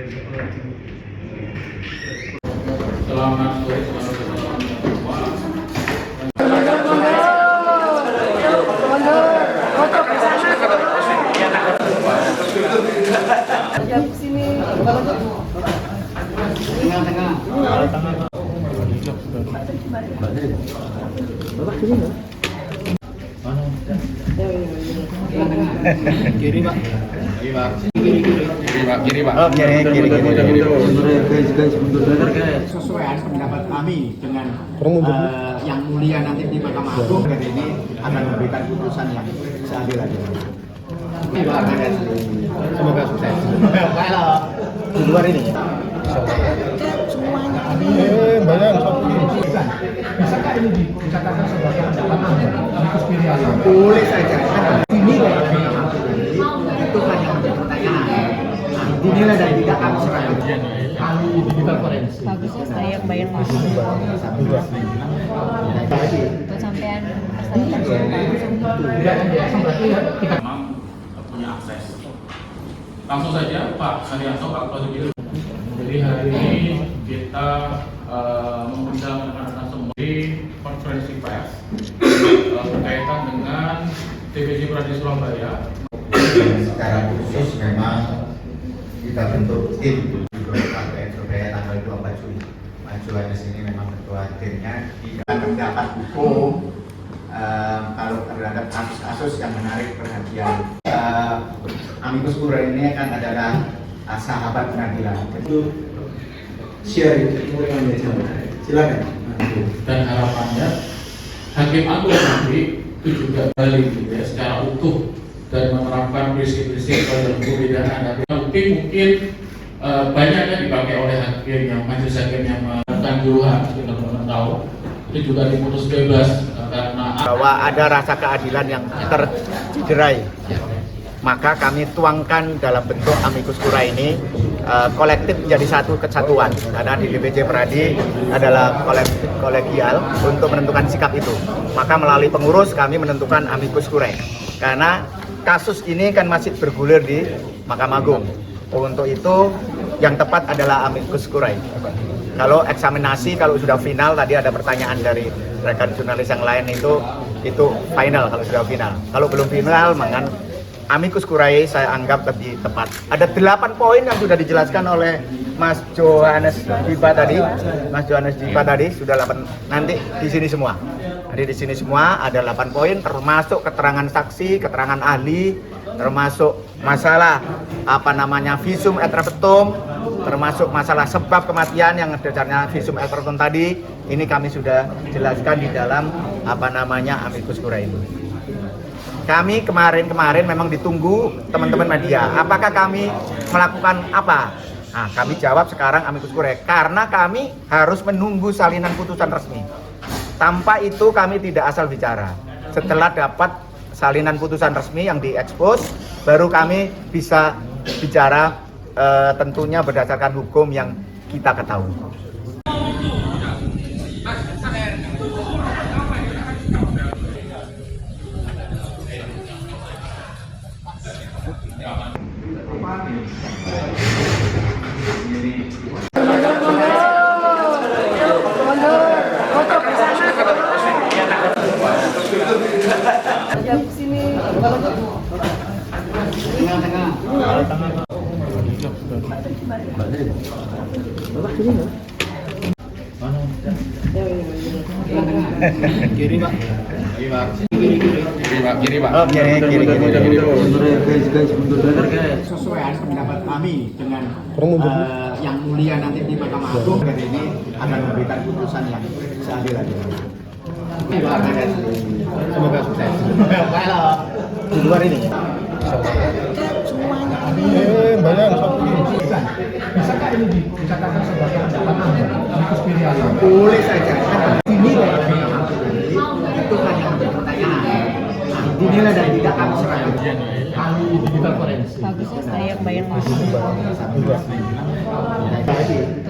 Selamat sore, selamat semua. Kiri pak. Kiri pak. Oh, kiri. Sesuai pendapat kami dengan yang mulia nanti di Mahkamah Agung, dan ini akan memberikan putusan yang seadil-adilnya. Semoga sukses. Kalau di luar ini bisakah ini dikatakan sebagai pendapat amikus kuria? Boleh saja. Ini itu kan yang menjadi pertanyaan. Dinilai dan tidak kami serahkan. Ahli digital forensik. Bagusnya saya bayar masuk. Untuk sampean Memang punya akses. Langsung saja Pak Haryanto, Pak Prosedur. Jadi hari ini kita mengundang rekan-rekan semua di konferensi pers berkaitan dengan TPJ Pradi Surabaya. Secara khusus memang kita bentuk tim di Kabupaten Surabaya tanggal 24 Juli. Pak Johannes ini memang ketua timnya di dalam pendapat hukum. Kalau terhadap kasus-kasus yang menarik perhatian, amikus kuria ini kan adalah sahabat pengadilan. Itu share dengan media. Silakan. Dan harapannya Hakim Agung nanti itu juga balik gitu ya, secara utuh dan menerapkan prinsip-prinsip dalam perbedaan. Mungkin banyak yang dipakai oleh hakim yang majelis hakim yang melakukan juruhan, kita belum tahu itu juga diputus bebas karena Bahwa ada rasa keadilan yang tercederai. Maka kami tuangkan dalam bentuk amikus kuria ini kolektif menjadi satu kesatuan, karena di DPJ Pradi adalah kolegial untuk menentukan sikap itu. Maka melalui pengurus kami menentukan amikus kuria, karena kasus ini kan masih bergulir di Mahkamah Agung. Untuk itu yang tepat adalah amikus kuria. Kalau eksaminasi, kalau sudah final, tadi ada pertanyaan dari rekan jurnalis yang lain, itu final kalau sudah final. Kalau belum final, maka amikus kuria saya anggap lebih tepat. Ada 8 poin yang sudah dijelaskan oleh Mas Johannes Dipa tadi. Mas Johannes Dipa tadi sudah 8, nanti di sini semua. Jadi di sini semua ada 8 poin, termasuk keterangan saksi, keterangan ahli, termasuk masalah visum et repertum, termasuk masalah sebab kematian yang dasarnya visum et repertum tadi. Ini kami sudah jelaskan di dalam amikus kuria itu. Kami kemarin memang ditunggu teman-teman media. Apakah kami melakukan apa? Nah, kami jawab sekarang amikus kuria karena kami harus menunggu salinan putusan resmi. Tanpa itu kami tidak asal bicara. Setelah dapat salinan putusan resmi yang diekspos, baru kami bisa bicara tentunya berdasarkan hukum yang kita ketahui. kiri pak. Kiri pak. Oh, kiri. Sesuai pendapat kami dengan yang mulia nanti di Mahkamah Agung, dan ini akan memberikan putusan yang seadil-adilnya. Semoga sukses. Kalau di luar ini bisakah ini dikatakan sebagai pendapat amikus kuria? Boleh saja. Dinilai itu kan yang menjadi pertanyaan. Dinilai dan tidak kami serahkan. Ahli digital forensik. Bagusnya saya bayar masuk. Untuk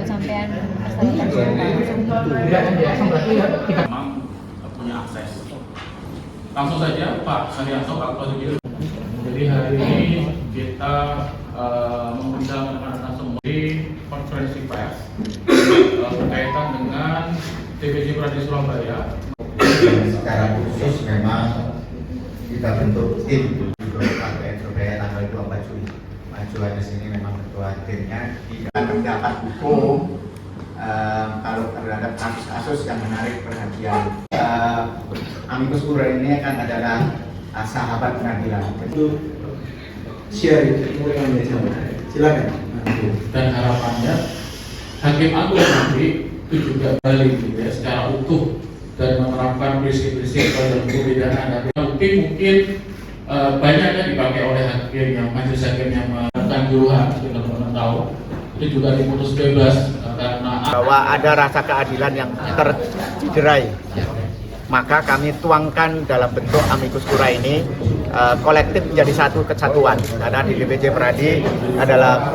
sampean memang punya akses. Langsung saja Pak Haryanto, Pak Prosedur. Jadi hari ini kita mengundang rekan-rekan semua di DPC Pradi Surabaya. Secara khusus memang kita bentuk tim di Kabupaten Surabaya tanggal 24 Juli. Mas Johannes ini memang ketua timnya. Tidak terdapat hukum kalau terhadap kasus-kasus yang menarik perhatian. Amicus Curiae ini kan adalah sahabat pengadilan. Itu share dengan silakan. Dan harapannya Hakim Agung nanti itu juga balik gitu ya, secara utuh dan menerapkan prinsip-prinsip dalam pidana. Mungkin banyaknya dipakai oleh hakim yang majelis hakim yang melakukan juruhan teman-teman tahu itu juga diputus bebas karena bahwa ada rasa keadilan yang tercederai. Maka kami tuangkan dalam bentuk Amicus Curiae ini kolektif menjadi satu kesatuan, karena di DPC Pradi adalah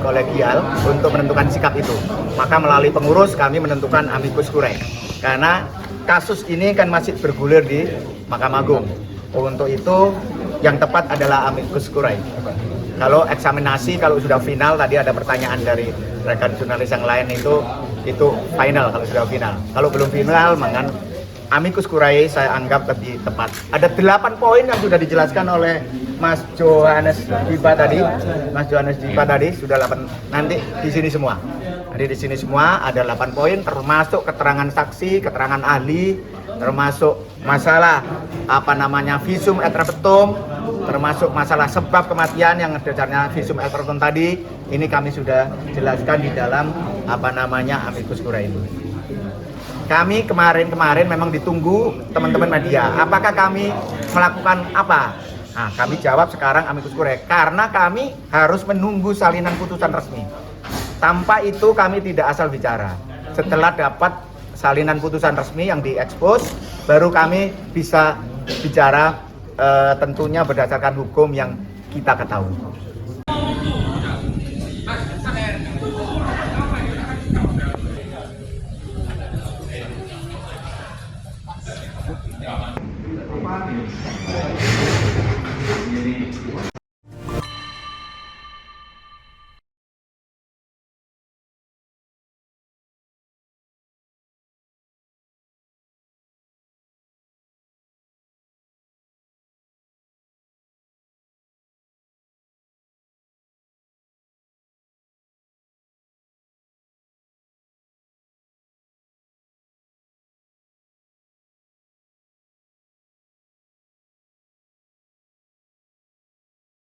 kolegial untuk menentukan sikap itu. Maka melalui pengurus kami menentukan Amicus Curiae, karena kasus ini kan masih bergulir di Mahkamah Agung. Untuk itu yang tepat adalah Amicus Curiae. Kalau eksaminasi, kalau sudah final, tadi ada pertanyaan dari rekan jurnalis yang lain, itu final kalau sudah final. Kalau belum final, maka Amicus Curiae saya anggap lebih tepat. Ada 8 poin yang sudah dijelaskan oleh Mas Johannes Dipa tadi. Mas Johannes Dipa tadi sudah 8, nanti di sini semua. Nanti di sini semua ada 8 poin, termasuk keterangan saksi, keterangan ahli, termasuk masalah visum et repertum, termasuk masalah sebab kematian yang dasarnya visum et repertum tadi. Ini kami sudah jelaskan di dalam Amicus Curiae ini. Kami kemarin memang ditunggu teman-teman media. Apakah kami melakukan apa? Nah, kami jawab sekarang Amicus Curiae karena kami harus menunggu salinan putusan resmi. Tanpa itu kami tidak asal bicara. Setelah dapat salinan putusan resmi yang diekspos, baru kami bisa bicara tentunya berdasarkan hukum yang kita ketahui.